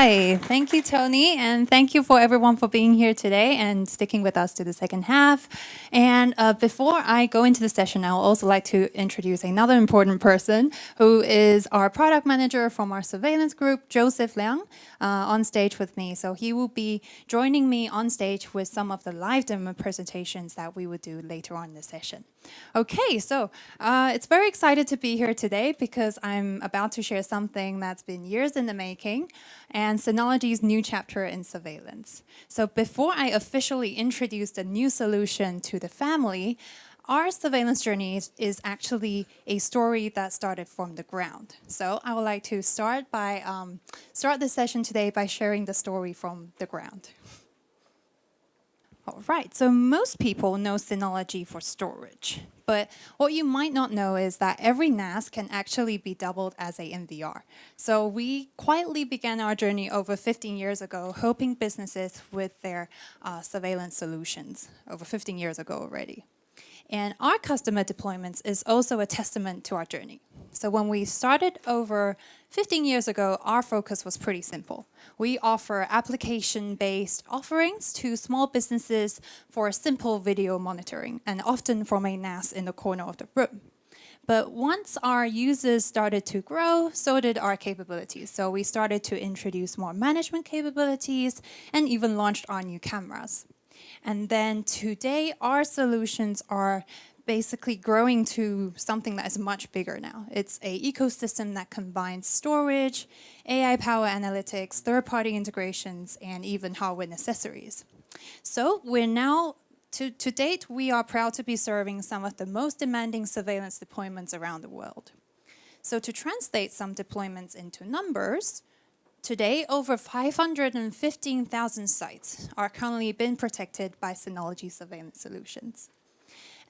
right. Thank you, Tony. And thank you for everyone for being here today and sticking with us to the second half. And before I go into the session, I would also like to introduce another important person who is our product manager from our surveillance group, Joseph Liang, on stage with me. So he will be joining me on stage with some of the live demo presentations that we will do later on in the session. Okay, so it's very excited to be here today because I'm about to share something that's been years in the making and Synology's new chapter in surveillance. So before I officially introduce the new solution to the family, our surveillance journey is actually a story that started from the ground. So I would like to start the session today by sharing the story from the ground. All right, so most people know Synology for storage, but what you might not know is that every NAS can actually be doubled as a NVR. So we quietly began our journey over 15 years ago, helping businesses with their surveillance solutions over 15 years ago already. And our customer deployments is also a testament to our journey. So when we started over 15 years ago, our focus was pretty simple. We offer application-based offerings to small businesses for simple video monitoring, and often from a NAS in the corner of the room. But once our users started to grow, so did our capabilities. So we started to introduce more management capabilities and even launched our new cameras. And then today, our solutions are basically growing to something that is much bigger now. It's an ecosystem that combines storage, AI-powered analytics, third-party integrations, and even hardware accessories. So we're now, to date, we are proud to be serving some of the most demanding surveillance deployments around the world. So to translate some deployments into numbers, today, over 515,000 sites are currently being protected by Synology surveillance solutions.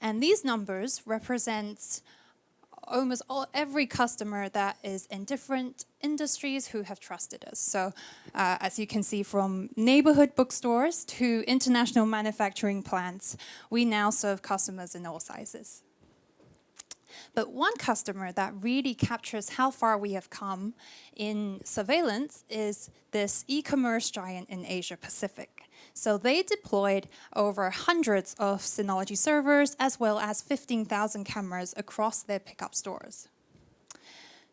And these numbers represent almost every customer that is in different industries who have trusted us. So as you can see, from neighborhood bookstores to international manufacturing plants, we now serve customers in all sizes. But one customer that really captures how far we have come in surveillance is this e-commerce giant in Asia Pacific. So they deployed over hundreds of Synology servers as well as 15,000 cameras across their pickup stores.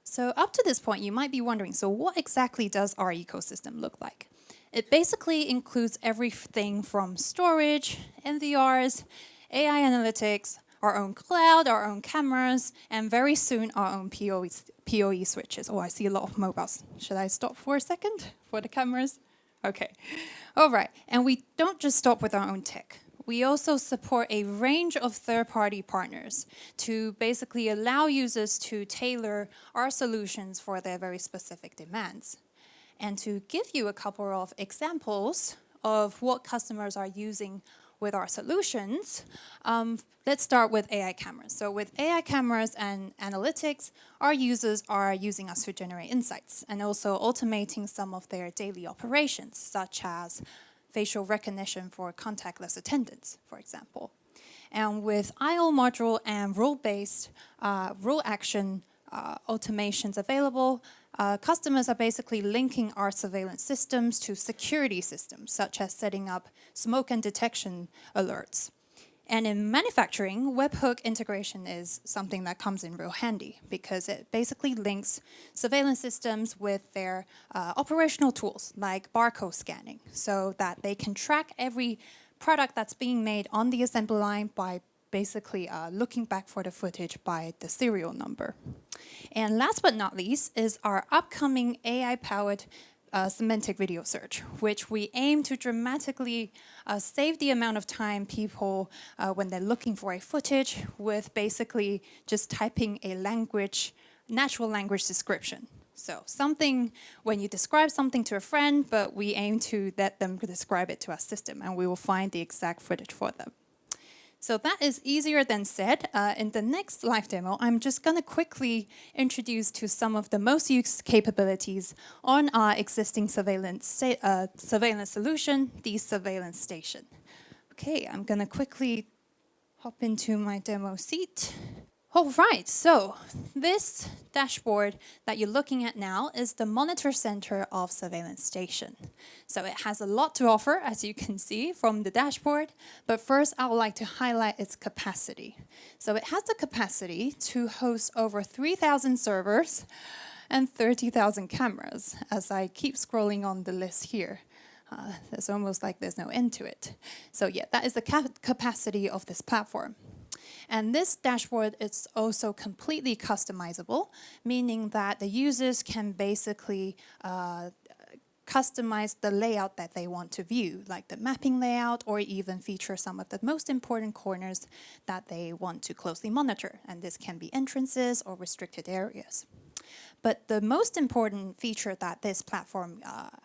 So up to this point, you might be wondering, so what exactly does our ecosystem look like? It basically includes everything from storage, NVRs, AI analytics, our own cloud, our own cameras, and very soon our own PoE switches. Oh, I see a lot of mobiles. Should I stop for a second for the cameras? Okay. All right. And we don't just stop with our own tech. We also support a range of third-party partners to basically allow users to tailor our solutions for their very specific demands. And to give you a couple of examples of what customers are using with our solutions, let's start with AI cameras. So with AI cameras and analytics, our users are using us to generate insights and also automating some of their daily operations, such as facial recognition for contactless attendance, for example. And with IO module and rule-based rule action automations available, customers are basically linking our surveillance systems to security systems, such as setting up smoke and detection alerts. And in manufacturing, webhook integration is something that comes in real handy because it basically links surveillance systems with their operational tools, like barcode scanning, so that they can track every product that's being made on the assembly line by basically looking back for the footage by the serial number. And last but not least is our upcoming AI-powered semantic video search, which we aim to dramatically save the amount of time people, when they're looking for a footage, with basically just typing a natural language description. So something, when you describe something to a friend, but we aim to let them describe it to our system, and we will find the exact footage for them. So that is easier than said. In the next live demo, I'm just going to quickly introduce to some of the most used capabilities on our existing surveillance solution, the surveillance station. Okay, I'm going to quickly hop into my demo seat. All right, so this dashboard that you're looking at now is the monitor center of Surveillance Station. So it has a lot to offer, as you can see from the dashboard, but first I would like to highlight its capacity. So it has the capacity to host over 3,000 servers and 30,000 cameras, as I keep scrolling on the list here. It's almost like there's no end to it. So yeah, that is the capacity of this platform. And this dashboard is also completely customizable, meaning that the users can basically customize the layout that they want to view, like the mapping layout, or even feature some of the most important corners that they want to closely monitor. And this can be entrances or restricted areas. But the most important feature that this platform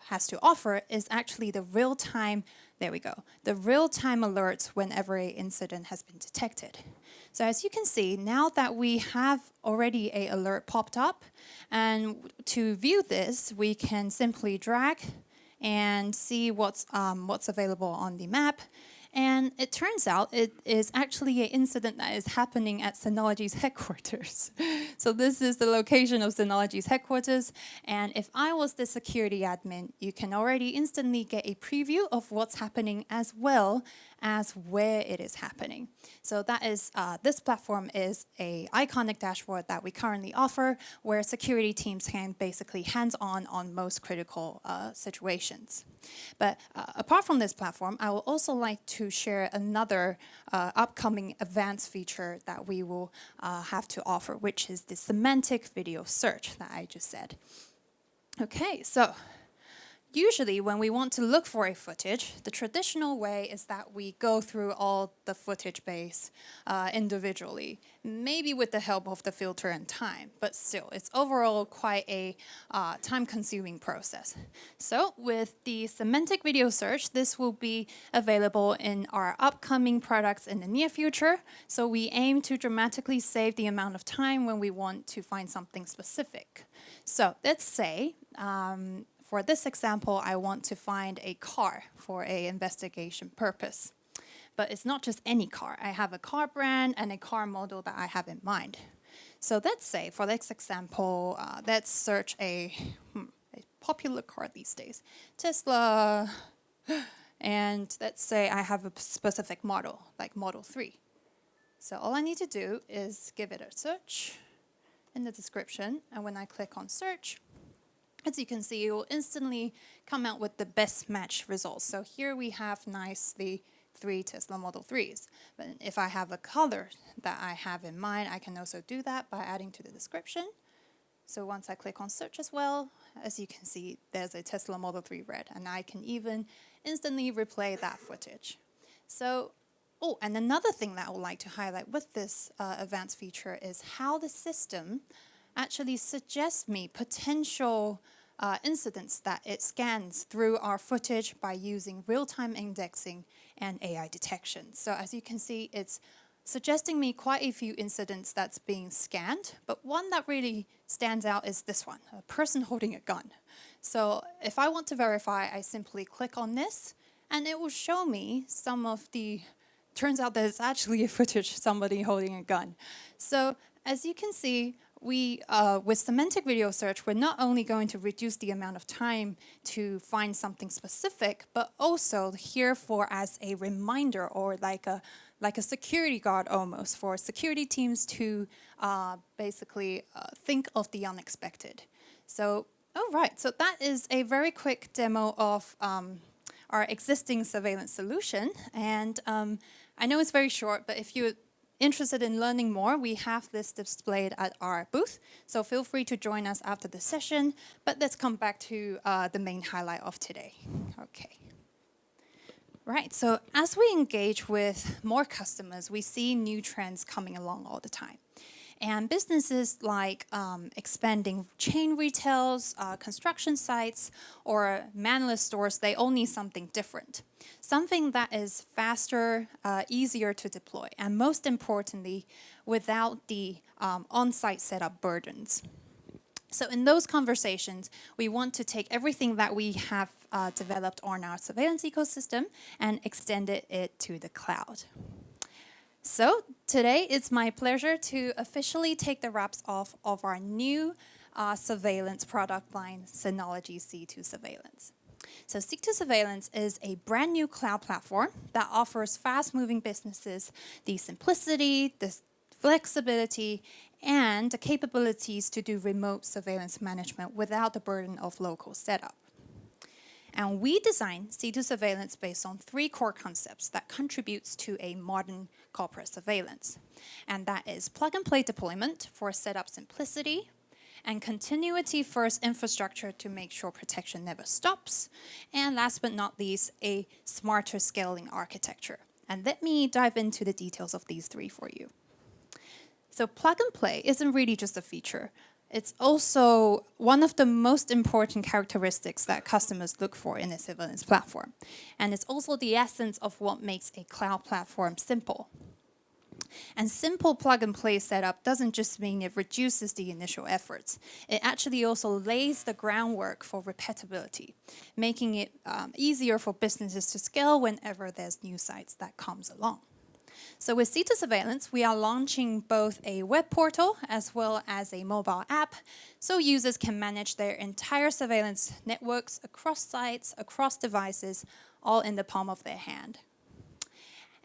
has to offer is actually the real-time, there we go, the real-time alerts whenever an incident has been detected. So as you can see, now that we have already an alert popped up, and to view this, we can simply drag and see what's available on the map. And it turns out it is actually an incident that is happening at Synology's headquarters. So this is the location of Synology's headquarters. And if I was the security admin, you can already instantly get a preview of what's happening as well as where it is happening. So that is, this platform is an iconic dashboard that we currently offer, where security teams can basically hands-on on most critical situations. But apart from this platform, I would also like to share another upcoming advanced feature that we will have to offer, which is the semantic video search that I just said. Okay, so usually when we want to look for a footage, the traditional way is that we go through all the footage base individually, maybe with the help of the filter and time, but still, it's overall quite a time-consuming process. So with the semantic video search, this will be available in our upcoming products in the near future. So we aim to dramatically save the amount of time when we want to find something specific. So let's say, for this example, I want to find a car for an investigation purpose. But it's not just any car. I have a car brand and a car model that I have in mind. So let's say, for this example, let's search a popular car these days, Tesla. And let's say I have a specific model, like Model 3. So all I need to do is give it a search in the description. And when I click on search, as you can see, it will instantly come out with the best match results. So here we have nicely 3 Tesla Model 3s. But if I have a color that I have in mind, I can also do that by adding to the description. So once I click on search as well, as you can see, there's a Tesla Model 3 red, and I can even instantly replay that footage. So, oh, and another thing that I would like to highlight with this advanced feature is how the system actually suggests me potential incidents that it scans through our footage by using real-time indexing and AI detection. So as you can see, it's suggesting me quite a few incidents that's being scanned, but one that really stands out is this one, a person holding a gun. So if I want to verify, I simply click on this, and it will show me some of the, turns out that it's actually a footage somebody holding a gun. So as you can see, with semantic video search, we're not only going to reduce the amount of time to find something specific, but also here for as a reminder, or like a security guard almost, for security teams to basically think of the unexpected. So, all right, so that is a very quick demo of our existing surveillance solution. And I know it's very short, but if you're interested in learning more, we have this displayed at our booth. So feel free to join us after the session. But let's come back to the main highlight of today. Okay. Right, so as we engage with more customers, we see new trends coming along all the time. And businesses like expanding chain retails, construction sites, or manless stores, they all need something different. Something that is faster, easier to deploy, and most importantly, without the on-site setup burdens. So in those conversations, we want to take everything that we have developed on our surveillance ecosystem and extend it to the cloud. So today it's my pleasure to officially take the wraps off of our new surveillance product line, Synology C2 Surveillance. So C2 Surveillance is a brand new cloud platform that offers fast-moving businesses the simplicity, the flexibility, and the capabilities to do remote surveillance management without the burden of local setup. And we designed C2 Surveillance based on 3 core concepts that contributes to a modern corporate surveillance. And that is plug-and-play deployment for setup simplicity, and continuity-first infrastructure to make sure protection never stops, and last but not least, a smarter scaling architecture. And let me dive into the details of these 3 for you. So plug-and-play isn't really just a feature. It's also one of the most important characteristics that customers look for in a surveillance platform. And it's also the essence of what makes a cloud platform simple. And simple plug-and-play setup doesn't just mean it reduces the initial efforts. It actually also lays the groundwork for repeatability, making it easier for businesses to scale whenever there's new sites that comes along. So with C2 Surveillance, we are launching both a web portal as well as a mobile app, so users can manage their entire surveillance networks across sites, across devices, all in the palm of their hand.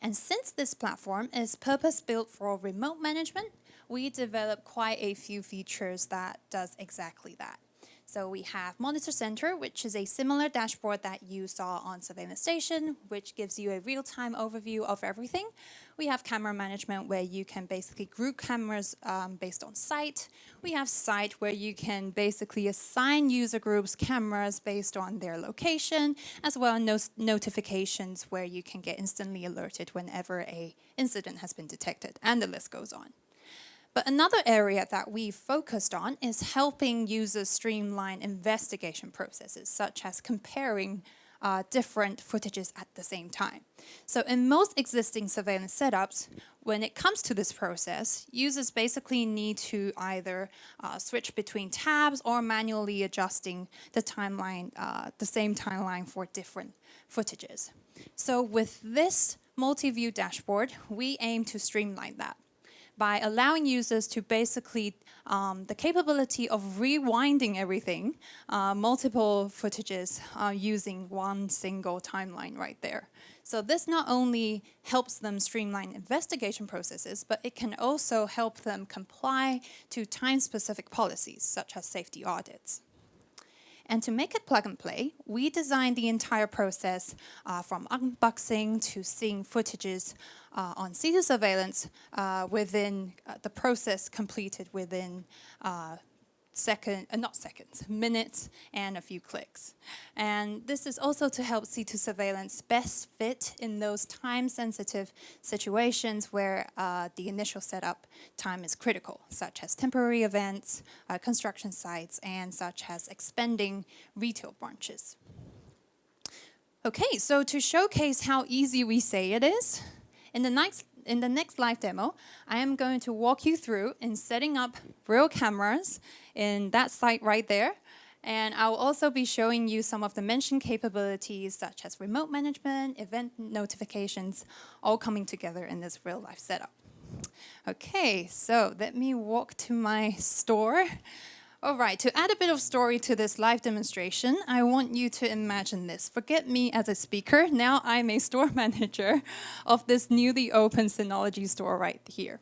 And since this platform is purpose-built for remote management, we developed quite a few features that does exactly that. So we have Monitor Center, which is a similar dashboard that you saw on Surveillance Station, which gives you a real-time overview of everything. We have camera management, where you can basically group cameras based on site. We have site, where you can basically assign user groups cameras based on their location, as well as notifications, where you can get instantly alerted whenever an incident has been detected, and the list goes on. But another area that we focused on is helping users streamline investigation processes, such as comparing different footages at the same time. So in most existing surveillance setups, when it comes to this process, users basically need to either switch between tabs or manually adjusting the timeline, the same timeline for different footages. So with this multi-view dashboard, we aim to streamline that by allowing users to basically the capability of rewinding everything, multiple footages using one single timeline right there. So this not only helps them streamline investigation processes, but it can also help them comply to time-specific policies, such as safety audits. And to make it plug and play, we designed the entire process from unboxing to seeing footages on C2 Surveillance within the process completed within minutes and a few clicks. And this is also to help C2 Surveillance best fit in those time-sensitive situations where the initial setup time is critical, such as temporary events, construction sites, and such as expanding retail branches. Okay, so to showcase how easy we say it is, in the next live demo, I am going to walk you through in setting up real cameras in that site right there. And I'll also be showing you some of the mentioned capabilities, such as remote management, event notifications, all coming together in this real life setup. Okay, so let me walk to my store. All right, to add a bit of story to this live demonstration, I want you to imagine this. Forget me as a speaker. Now I'm a store manager of this newly opened Synology store right here.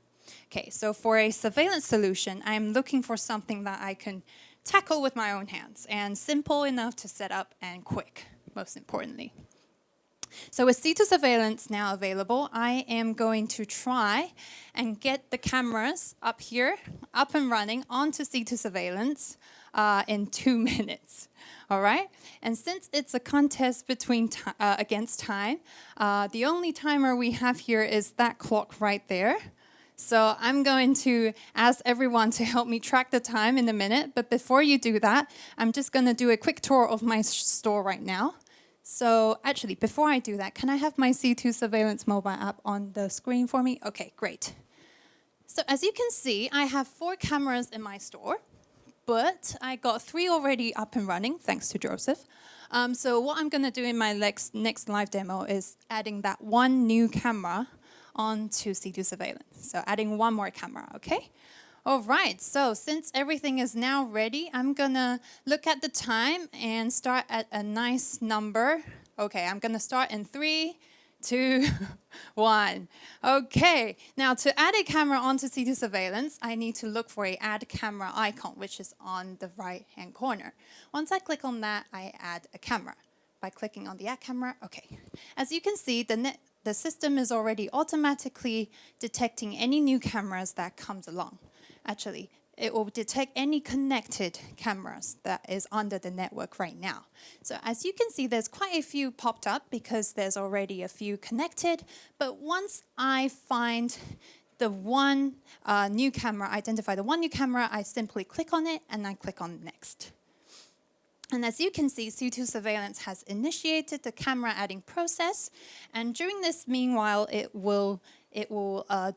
Okay, so for a surveillance solution, I'm looking for something that I can tackle with my own hands and simple enough to set up and quick, most importantly. So with C2 Surveillance now available, I am going to try and get the cameras up here, up and running onto C2 Surveillance in 2 minutes. All right? And since it's a contest between against time, the only timer we have here is that clock right there. So I'm going to ask everyone to help me track the time in a minute. But before you do that, I'm just going to do a quick tour of my store right now. So actually, before I do that, can I have my C2 Surveillance mobile app on the screen for me? Okay, great. So as you can see, I have 4 cameras in my store, but I got 3 already up and running, thanks to Joseph. So what I'm going to do in my next live demo is adding that 1 new camera onto C2 surveillance. So adding one more camera, okay? All right, so since everything is now ready, I'm gonna look at the time and start at a nice number. Okay, I'm gonna start in 3, 2, 1. Okay, now to add a camera onto C2 surveillance, I need to look for a add camera icon, which is on the right-hand corner. Once I click on that, I add a camera. By clicking on the add camera, okay. As you can see, the system is already automatically detecting any new cameras that comes along. Actually, it will detect any connected cameras that is under the network right now. So as you can see, there's quite a few popped up because there's already a few connected. But once I find the one new camera, identify the one new camera, I simply click on it and I click on next. And as you can see, C2 surveillance has initiated the camera adding process. And during this, meanwhile, it will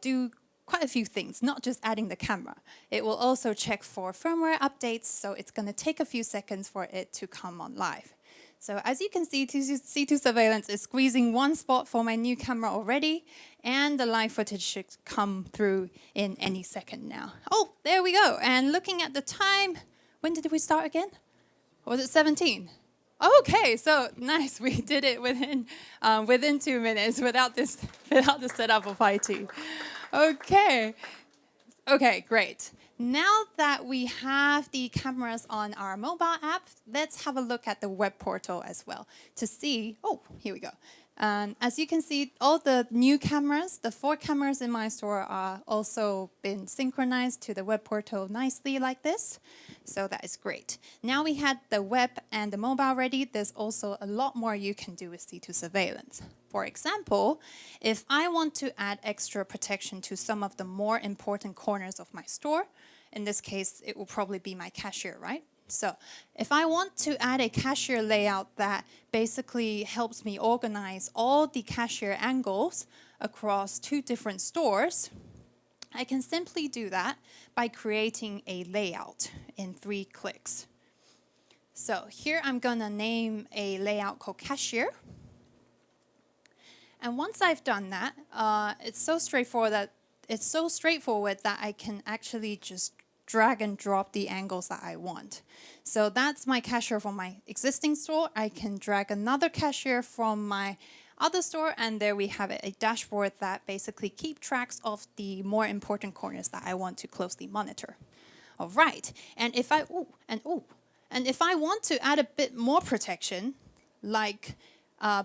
do quite a few things, not just adding the camera. It will also check for firmware updates, so it's going to take a few seconds for it to come on live. So as you can see, C2 surveillance is squeezing one spot for my new camera already, and the live footage should come through in any second now. Oh, there we go. And looking at the time, when did we start again? Or was it 17? Okay, so nice. We did it within 2 minutes without the setup of IT. Okay, great. Now that we have the cameras on our mobile app, let's have a look at the web portal as well to see, oh, here we go. As you can see, all the new cameras, the 4 cameras in my store are also been synchronized to the web portal nicely like this. So that is great. Now we had the web and the mobile ready, there's also a lot more you can do with C2 surveillance. For example, if I want to add extra protection to some of the more important corners of my store, in this case, it will probably be my cashier, right? So if I want to add a cashier layout that basically helps me organize all the cashier angles across 2 different stores, I can simply do that by creating a layout in 3 clicks. So here I'm going to name a layout called cashier. And once I've done that, it's so straightforward that I can actually just drag and drop the angles that I want. So that's my cashier from my existing store. I can drag another cashier from my other store, and there we have it, a dashboard that basically keeps track of the more important corners that I want to closely monitor. All right, and if I want to add a bit more protection, like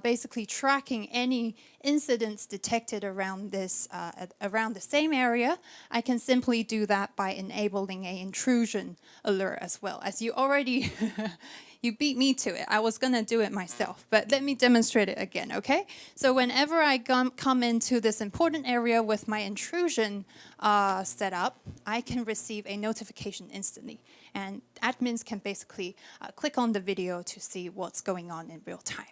basically tracking any incidents detected around around the same area, I can simply do that by enabling an intrusion alert as well. As you already, you beat me to it. I was going to do it myself, but let me demonstrate it again, okay? So whenever I come into this important area with my intrusion set up, I can receive a notification instantly. And admins can basically click on the video to see what's going on in real time.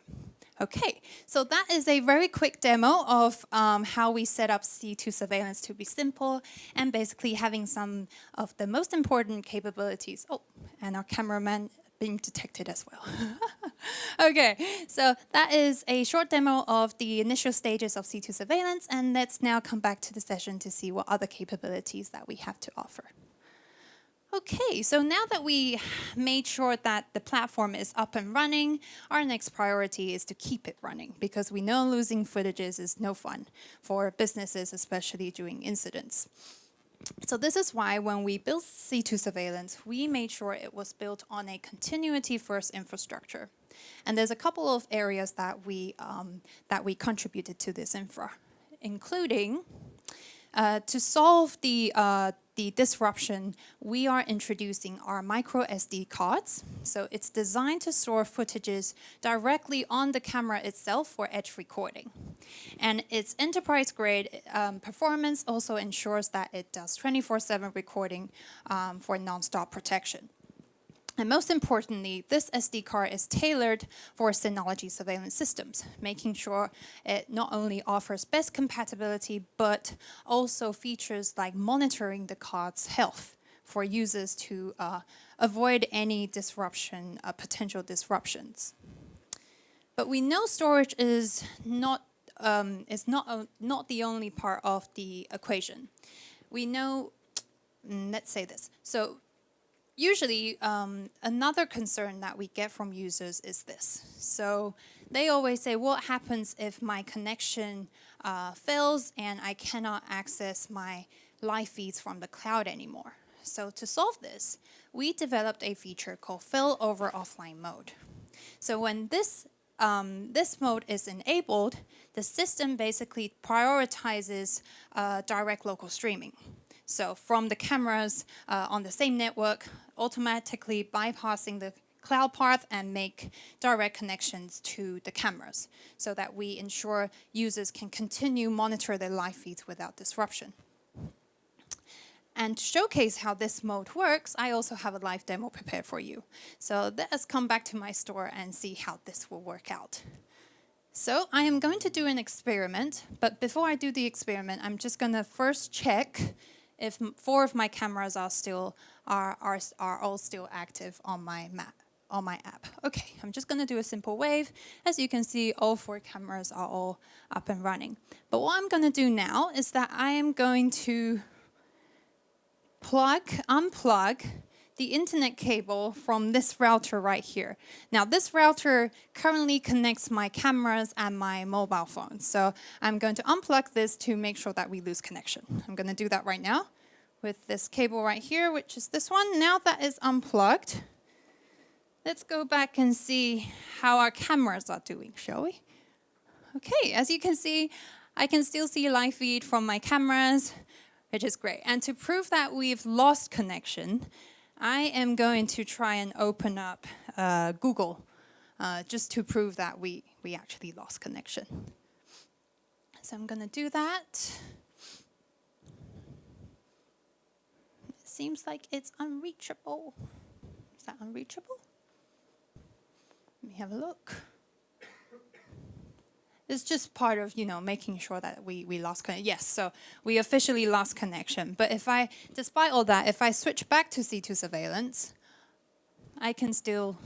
Okay, so that is a very quick demo of how we set up C2 surveillance to be simple and basically having some of the most important capabilities. Oh, and our cameraman being detected as well. Okay, so that is a short demo of the initial stages of C2 surveillance, and let's now come back to the session to see what other capabilities that we have to offer. Okay, so now that we made sure that the platform is up and running, our next priority is to keep it running, because we know losing footages is no fun for businesses, especially during incidents. So this is why when we built C2 surveillance, we made sure it was built on a continuity-first infrastructure. And there's a couple of areas that we contributed to this infra, including to solve the disruption, we are introducing our micro SD cards. So it's designed to store footages directly on the camera itself for edge recording. And its enterprise-grade performance also ensures that it does 24/7 recording for non-stop protection. And most importantly, this SD card is tailored for Synology surveillance systems, making sure it not only offers best compatibility, but also features like monitoring the card's health for users to avoid any disruption, potential disruptions. But we know storage is not not the only part of the equation. We know, let's say this. So usually, another concern that we get from users is this. So they always say, what happens if my connection fails and I cannot access my live feeds from the cloud anymore? So to solve this, we developed a feature called Failover Offline Mode. So when this mode is enabled, the system basically prioritizes direct local streaming. So from the cameras on the same network, automatically bypassing the cloud path and make direct connections to the cameras so that we ensure users can continue monitor their live feeds without disruption. And to showcase how this mode works, I also have a live demo prepared for you. So let us come back to my store and see how this will work out. So I am going to do an experiment, but before I do the experiment, I'm just going to first check if 4 of my cameras are all still active on my app. Okay, I'm just going to do a simple wave. As you can see, all 4 cameras are all up and running. But what I'm going to do now is that I am going to unplug the internet cable from this router right here. Now, this router currently connects my cameras and my mobile phone. So I'm going to unplug this to make sure that we lose connection. I'm going to do that right now with this cable right here, which is this one. Now that is unplugged, let's go back and see how our cameras are doing, shall we? Okay, as you can see, I can still see live feed from my cameras, which is great. And to prove that we've lost connection, I am going to try and open up Google just to prove that we actually lost connection. So I'm going to do that. It seems like it's unreachable. Is that unreachable? Let me have a look. It's just part of, making sure that we lost connection. Yes, so we officially lost connection. But despite all that, if I switch back to C2 surveillance, I can still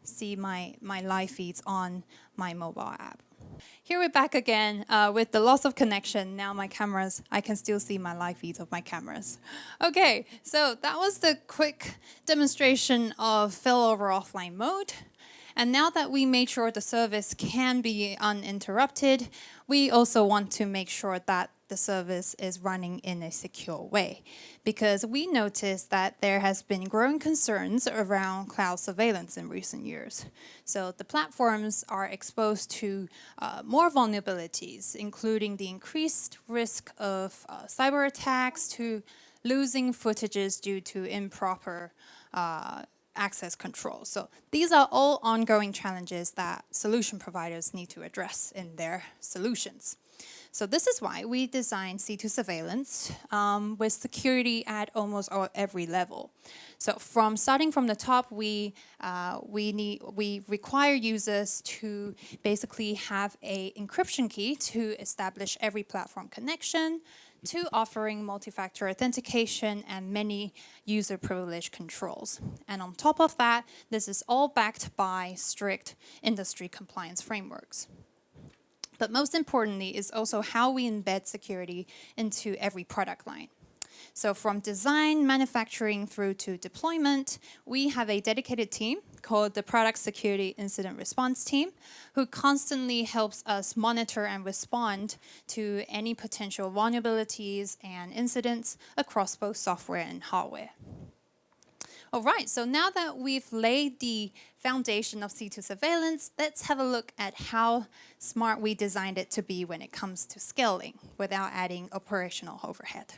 see my live feeds on my mobile app. Here we're back again with the loss of connection. Now my cameras, I can still see my live feeds of my cameras. Okay, so that was the quick demonstration of Failover Offline Mode. And now that we made sure the service can be uninterrupted, we also want to make sure that the service is running in a secure way. Because we noticed that there has been growing concerns around cloud surveillance in recent years. So the platforms are exposed to more vulnerabilities, including the increased risk of cyber attacks to losing footages due to improper access control. So these are all ongoing challenges that solution providers need to address in their solutions. So this is why we designed C2 surveillance with security at almost every level. So starting from the top, we require users to basically have an encryption key to establish every platform connection, to offering multi-factor authentication and many user privilege controls. And on top of that, this is all backed by strict industry compliance frameworks. But most importantly is also how we embed security into every product line. So from design, manufacturing through to deployment, we have a dedicated team called the Product Security Incident Response Team, who constantly helps us monitor and respond to any potential vulnerabilities and incidents across both software and hardware. All right, so now that we've laid the foundation of C2 surveillance, let's have a look at how smart we designed it to be when it comes to scaling without adding operational overhead.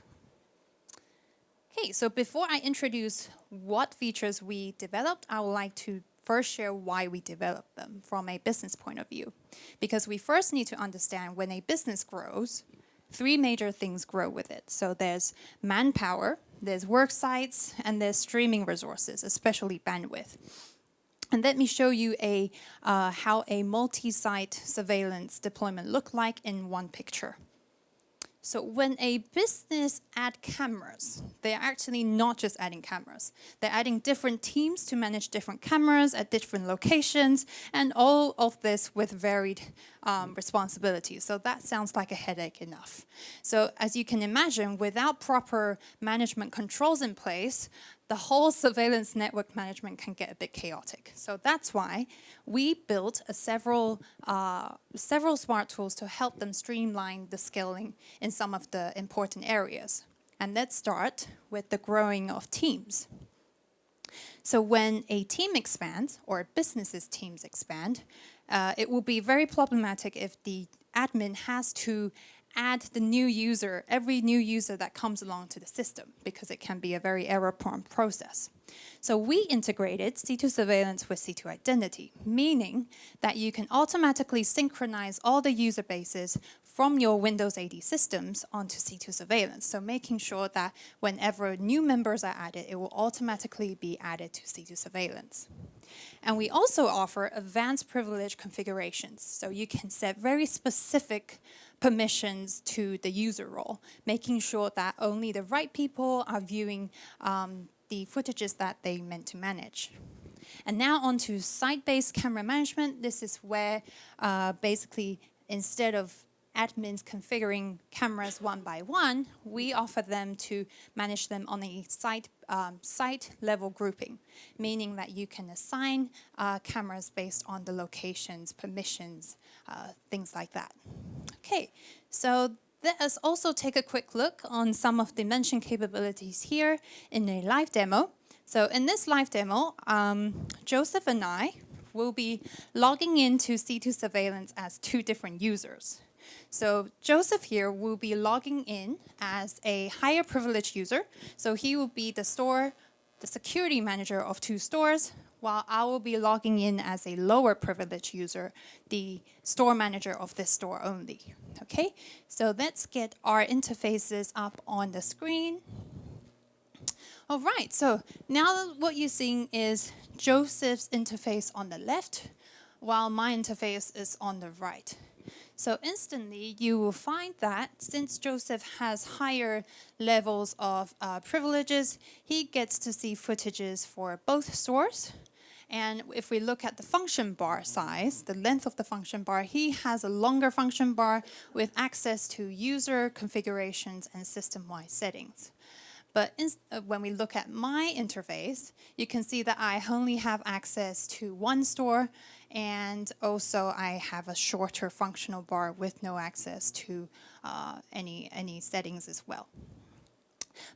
Okay, so before I introduce what features we developed, I would like to first share why we developed them from a business point of view. Because we first need to understand when a business grows, 3 major things grow with it. So there's manpower, there's work sites, and there's streaming resources, especially bandwidth. And let me show you how a multi-site surveillance deployment look like in one picture. So when a business add cameras, they're actually not just adding cameras. They're adding different teams to manage different cameras at different locations, and all of this with varied responsibilities. So that sounds like a headache enough. So as you can imagine, without proper management controls in place, the whole surveillance network management can get a bit chaotic. So that's why we built several smart tools to help them streamline the scaling in some of the important areas. And let's start with the growing of teams. So when a team expands, or businesses' teams expand, it will be very problematic if the admin has to add the new user, every new user that comes along to the system, because it can be a very error-prone process. So we integrated C2 surveillance with C2 identity, meaning that you can automatically synchronize all the user bases from your Windows AD systems onto C2 surveillance. So making sure that whenever new members are added, it will automatically be added to C2 surveillance. And we also offer advanced privilege configurations. So you can set very specific permissions to the user role, making sure that only the right people are viewing the footages that they meant to manage. And now on to site-based camera management. This is where basically instead of admins configuring cameras one by one, we offer them to manage them on a site level grouping, meaning that you can assign cameras based on the locations, permissions, things like that. Okay, so let us also take a quick look on some of the mentioned capabilities here in a live demo. So in this live demo, Joseph and I will be logging into C2 surveillance as two different users. So Joseph here will be logging in as a higher privilege user. So he will be the security manager of two stores, while I will be logging in as a lower privilege user, the store manager of this store only. Okay, so let's get our interfaces up on the screen. All right, so now what you're seeing is Joseph's interface on the left, while my interface is on the right. So instantly, you will find that since Joseph has higher levels of privileges, he gets to see footages for both stores. And if we look at the function bar size, the length of the function bar, he has a longer function bar with access to user configurations and system-wide settings. But when we look at my interface, you can see that I only have access to one store, and also I have a shorter functional bar with no access to any settings as well.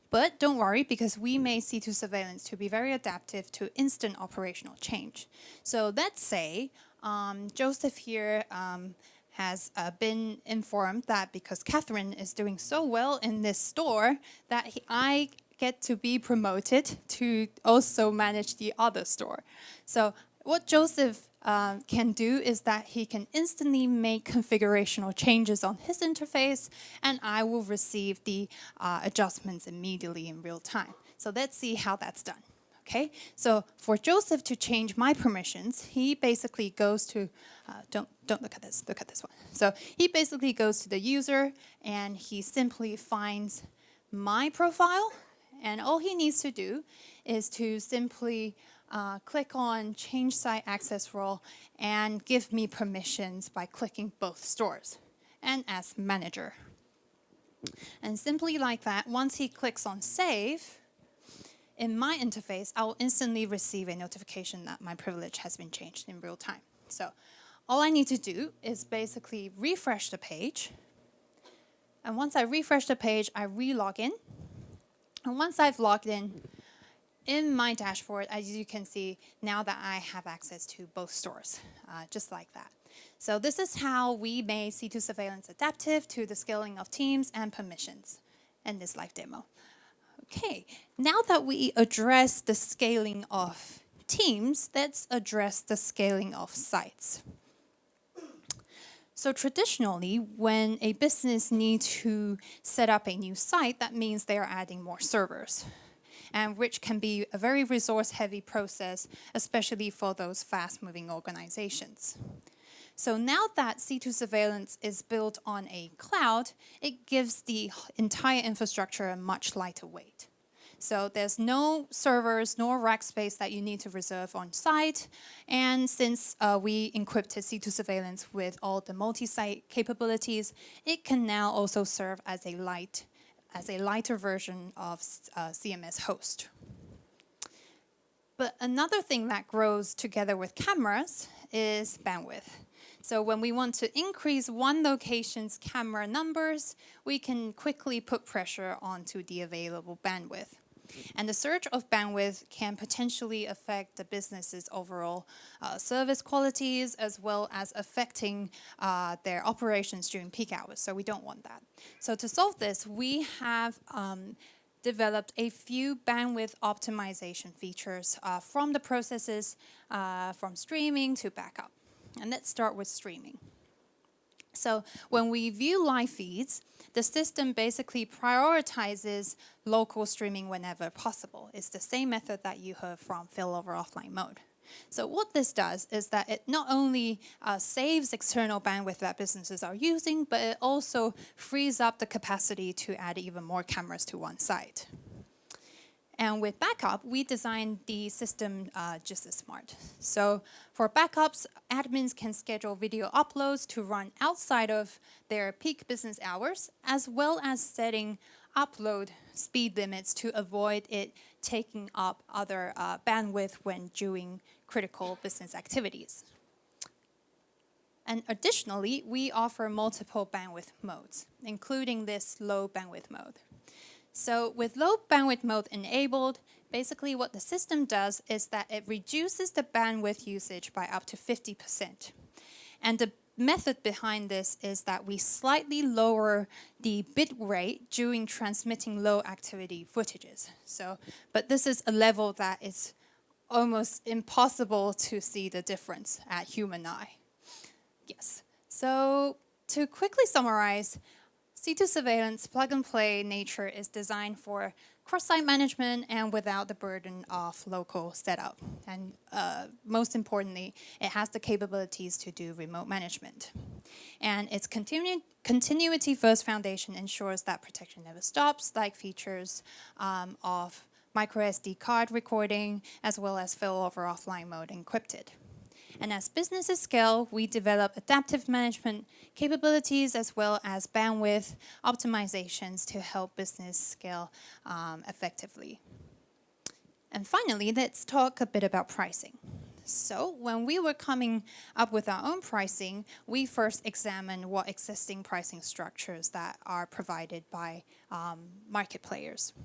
But don't worry, because we made C2 surveillance to be very adaptive to instant operational change. So let's say Joseph here has been informed that because Catherine is doing so well in this store, that I get to be promoted to also manage the other store. So what Joseph can do is that he can instantly make configurational changes on his interface, and I will receive the adjustments immediately in real time. So let's see how that's done. Okay, so for Joseph to change my permissions, he basically goes to, don't look at this, look at this one. So he basically goes to the user and he simply finds my profile, and all he needs to do is to simply click on change site access role and give me permissions by clicking both stores and as manager. And simply like that, once he clicks on save, in my interface, I will instantly receive a notification that my privilege has been changed in real time. So all I need to do is basically refresh the page. And once I refresh the page, I re-log in. And once I've logged in my dashboard, as you can see, now that I have access to both stores, just like that. So this is how we made C2 surveillance adaptive to the scaling of teams and permissions in this live demo. Okay, now that we address the scaling of teams, let's address the scaling of sites. So traditionally, when a business needs to set up a new site, that means they are adding more servers, and which can be a very resource-heavy process, especially for those fast-moving organizations. So now that C2 surveillance is built on a cloud, it gives the entire infrastructure a much lighter weight. So there's no servers, nor rack space that you need to reserve on site. And since we encrypted C2 surveillance with all the multi-site capabilities, it can now also serve as a lighter version of CMS host. But another thing that grows together with cameras is bandwidth. So when we want to increase one location's camera numbers, we can quickly put pressure onto the available bandwidth. And the surge of bandwidth can potentially affect the business's overall service qualities, as well as affecting their operations during peak hours. So we don't want that. So to solve this, we have developed a few bandwidth optimization features from the processes from streaming to backup. And let's start with streaming. So when we view live feeds, the system basically prioritizes local streaming whenever possible. It's the same method that you heard from Failover Offline Mode. So what this does is that it not only saves external bandwidth that businesses are using, but it also frees up the capacity to add even more cameras to one site. And with backup, we designed the system just as smart. So for backups, admins can schedule video uploads to run outside of their peak business hours, as well as setting upload speed limits to avoid it taking up other bandwidth when doing critical business activities. And additionally, we offer multiple bandwidth modes, including this low bandwidth mode. So with low bandwidth mode enabled, basically what the system does is that it reduces the bandwidth usage by up to 50%. And the method behind this is that we slightly lower the bit rate during transmitting low activity footages. But this is a level that is almost impossible to see the difference at human eye. Yes. So to quickly summarize, C2 surveillance plug-and-play nature is designed for cross-site management and without the burden of local setup. And most importantly, it has the capabilities to do remote management. And its continuity-first foundation ensures that protection never stops, like features of micro SD card recording, as well as failover offline mode encrypted. And as businesses scale, we develop adaptive management capabilities as well as bandwidth optimizations to help business scale effectively. And finally, let's talk a bit about pricing. So when we were coming up with our own pricing, we first examined what existing pricing structures that are provided by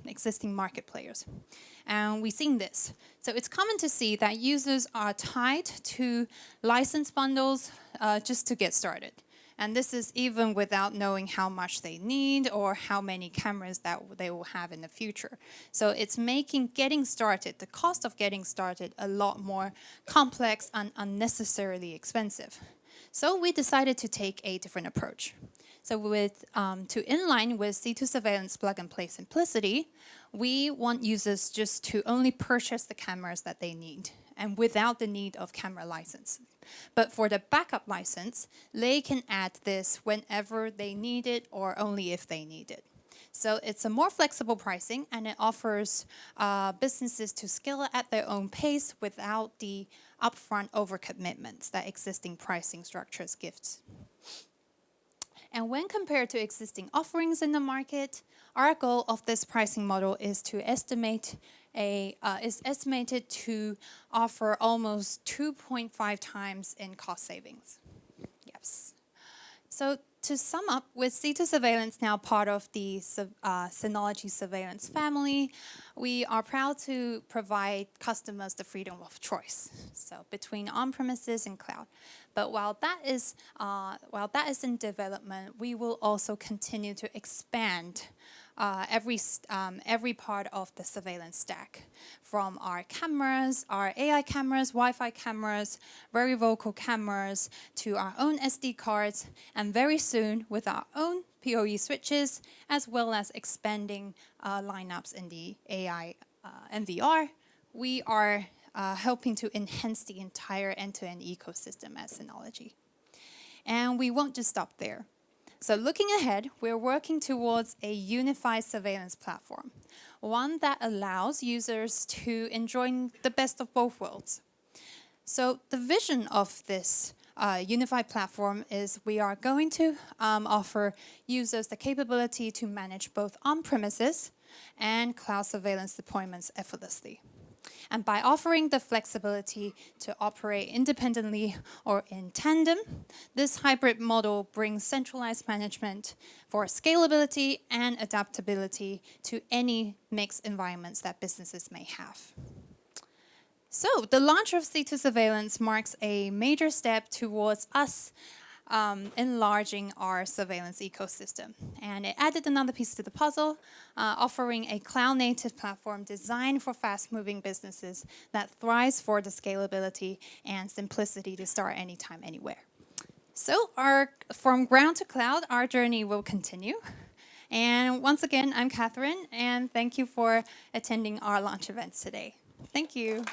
existing market players. And we've seen this. So it's common to see that users are tied to license bundles just to get started. And this is even without knowing how much they need or how many cameras that they will have in the future. So it's making getting started, the cost of getting started, a lot more complex and unnecessarily expensive. So we decided to take a different approach. So to inline with C2 surveillance plug-and-play simplicity, we want users just to only purchase the cameras that they need and without the need of camera license. But for the backup license, they can add this whenever they need it or only if they need it. So it's a more flexible pricing, and it offers businesses to scale at their own pace without the upfront overcommitments that existing pricing structures give. And when compared to existing offerings in the market, our goal of this pricing model is estimated to offer almost 2.5 times in cost savings. Yes. So to sum up, with C2 surveillance now part of the Synology surveillance family, we are proud to provide customers the freedom of choice, so between on-premises and cloud. But while that is in development, we will also continue to expand every part of the surveillance stack, from our cameras, our AI cameras, Wi-Fi cameras, very vocal cameras, to our own SD cards, and very soon with our own PoE switches, as well as expanding lineups in the AI and VR. We are helping to enhance the entire end-to-end ecosystem at Synology. And we won't just stop there. So looking ahead, we're working towards a unified surveillance platform, one that allows users to enjoy the best of both worlds. So the vision of this unified platform is we are going to offer users the capability to manage both on-premises and cloud surveillance deployments effortlessly. And by offering the flexibility to operate independently or in tandem, this hybrid model brings centralized management for scalability and adaptability to any mixed environments that businesses may have. So the launch of C2 Surveillance marks a major step towards us enlarging our surveillance ecosystem. And it added another piece to the puzzle, offering a cloud-native platform designed for fast-moving businesses that thrives for the scalability and simplicity to start anytime, anywhere. So from ground to cloud, our journey will continue. And once again, I'm Catherine, and thank you for attending our launch events today. Thank you.